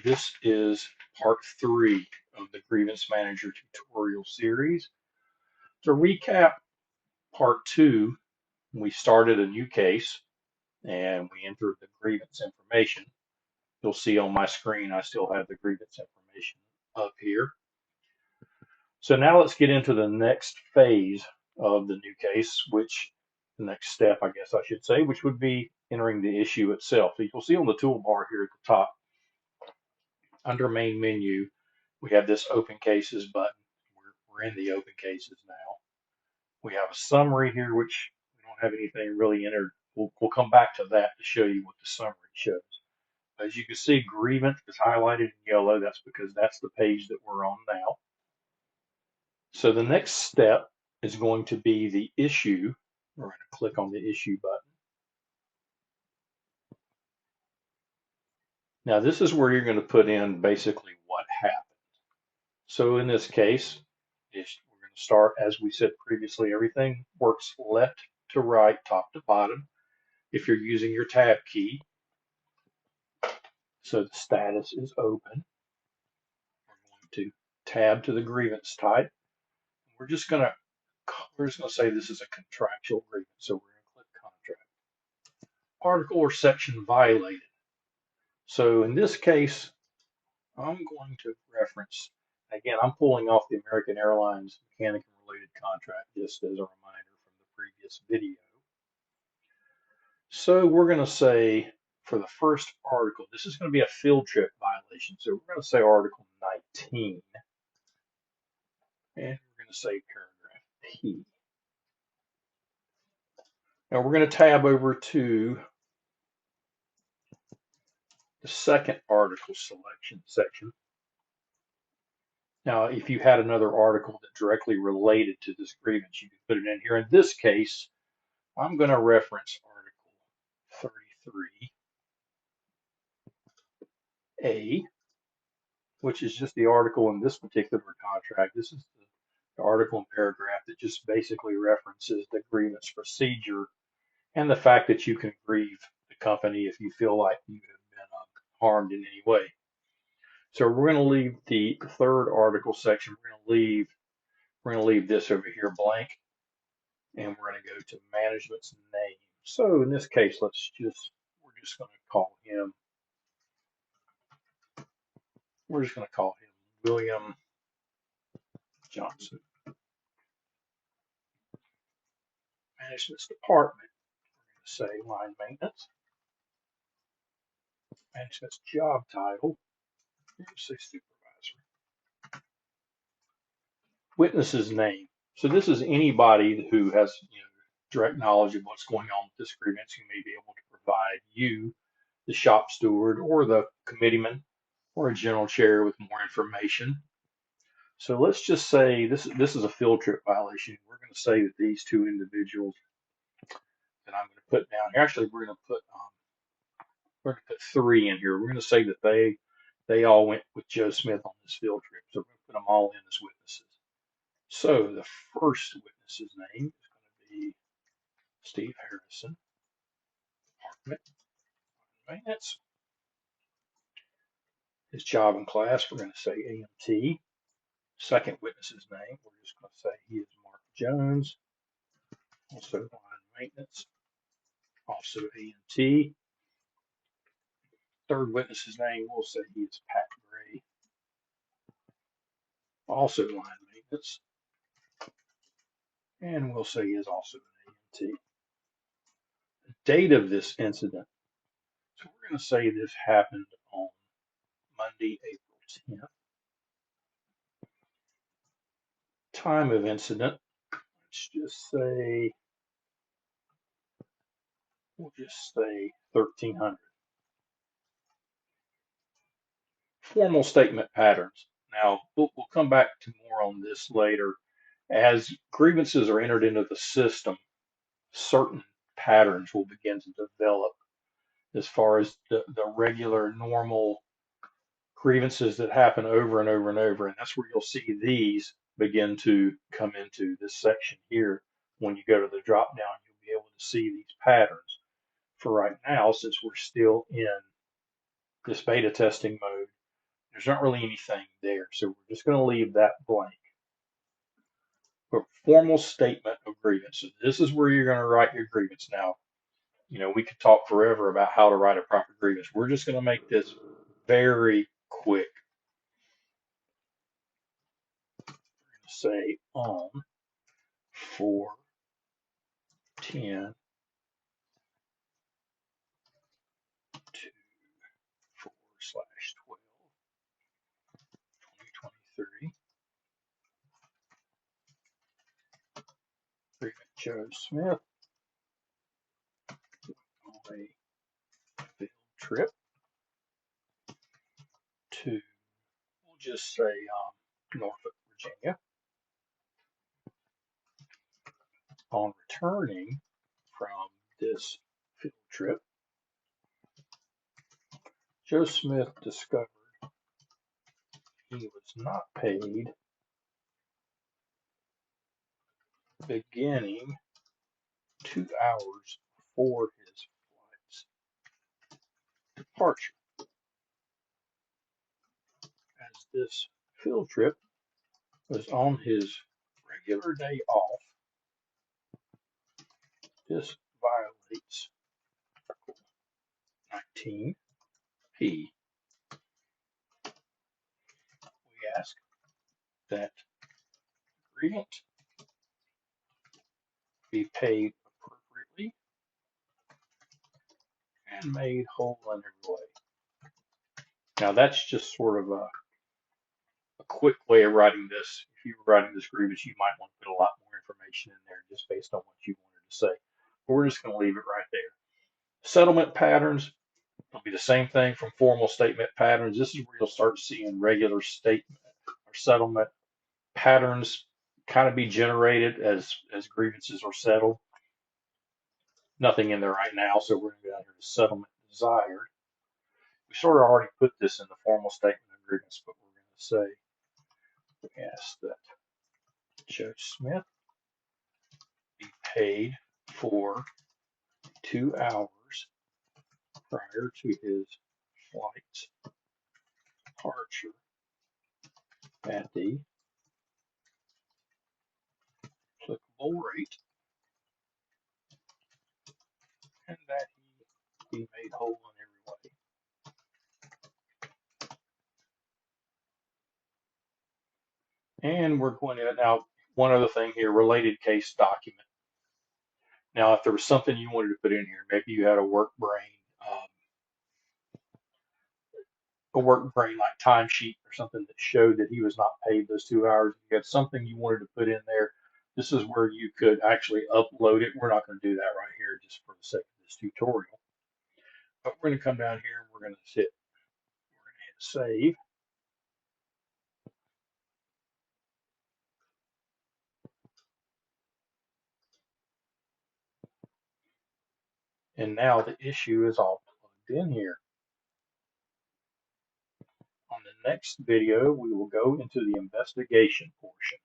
This is part 3 of the Grievance Manager tutorial series. To recap part 2, we started a new case and we entered the grievance information. You'll see on my screen I still have the grievance information up here. So now let's get into the next phase of the new case, which the next step, I guess I should say, which would be entering the issue itself. So you'll see on the toolbar here at the top, under main menu, we have this open cases button. We're in the open cases now. We have a summary here, which we don't have anything really entered. We'll come back to that to show you what the summary shows. As you can see, grievance is highlighted in yellow. That's because that's the page that we're on now. So the next step is going to be the issue. We're going to click on the issue button. Now this is where you're going to put in basically what happened. So in this case, we're going to start, as we said previously, everything works left to right, top to bottom. If you're using your tab key, so the status is open, we're going to tab to the grievance type. We're just going to say this is a contractual grievance, so we're going to click contract. Article or section violated. So in this case, I'm going to reference, again, I'm pulling off the American Airlines mechanic and related contract just as a reminder from the previous video. So we're going to say for the first article, this is going to be a field trip violation. So we're going to say Article 19, and we're going to say paragraph P. Now we're going to tab over to the second article selection section. Now, if you had another article that directly related to this grievance, you could put it in here. In this case, I'm going to reference Article 33A, which is just the article in this particular contract. This is the article and paragraph that just basically references the grievance procedure and the fact that you can grieve the company if you feel like you have been harmed in any way. So we're going to leave the third article section. We're going to leave this over here blank, and we're going to go to management's name. So in this case, we're just going to call him. We're just going to call him William Johnson. Management's department. We're going to say line maintenance. Management's job title. We're going to say supervisor. Witness's name. So this is anybody who has direct knowledge of what's going on with this grievance who may be able to provide you, the shop steward, or the committeeman, or a general chair with more information. So let's just say this is a field trip violation. We're going to say that these two individuals that I'm going to put down here, actually we're going to put 3 in here. We're going to say that they all went with Joe Smith on this field trip. So we're going to put them all in as witnesses. So the first witness's name is going to be Steve Harrison, department maintenance. His job and class, we're going to say AMT. Second witness's name, we're just going to say he is Mark Jones, also line maintenance, also AMT. Third witness's name, we'll say he is Pat Gray, also line maintenance, and we'll say he is also an AMT. The date of this incident, so we're going to say this happened on Monday, April 10th. Time of incident, we'll just say 1300. Formal statement patterns. Now, we'll come back to more on this later. As grievances are entered into the system, certain patterns will begin to develop as far as the regular, normal grievances that happen over and over and over. And that's where you'll see these begin to come into this section here. When you go to the drop down, you'll be able to see these patterns. For right now, since we're still in this beta testing mode, There's not really anything there, so we're just going to leave that blank. But formal statement of grievance. This is where you're going to write your grievance. Now, we could talk forever about how to write a proper grievance. We're just going to make this very quick. Say on 4/10/2/4/12. Grievance Joe Smith on a field trip to, we'll just say Norfolk, Virginia. On returning from this field trip, Joe Smith discovered he was not paid beginning 2 hours before his flight's departure. As this field trip was on his regular day off, this violates Article 19P. We ask that grievance be paid appropriately and made whole in every way. Now that's just sort of a quick way of writing this. If you were writing this grievance, you might want to put a lot more information in there just based on what you wanted to say. But we're just going to leave it right there. Settlement patterns will be the same thing from formal statement patterns. This is where you'll start seeing regular statement or settlement patterns kind of be generated as grievances are settled. Nothing in there right now, so we're going to go down here to settlement desired. We sort of already put this in the formal statement of grievance, but we're going to say we ask that Joe Smith be paid for 2 hours prior to his flight's departure at the applicable rate, and that he be made whole in every way. And we're going to, now, one other thing here, related case document. Now, if there was something you wanted to put in here, maybe you had a work brain like timesheet or something that showed that he was not paid those 2 hours. If you had something you wanted to put in there, this is where you could actually upload it. We're not going to do that right here just for the sake of this tutorial. But we're going to come down here and we're going to hit save. And now the issue is all plugged in here. On the next video, we will go into the investigation portion.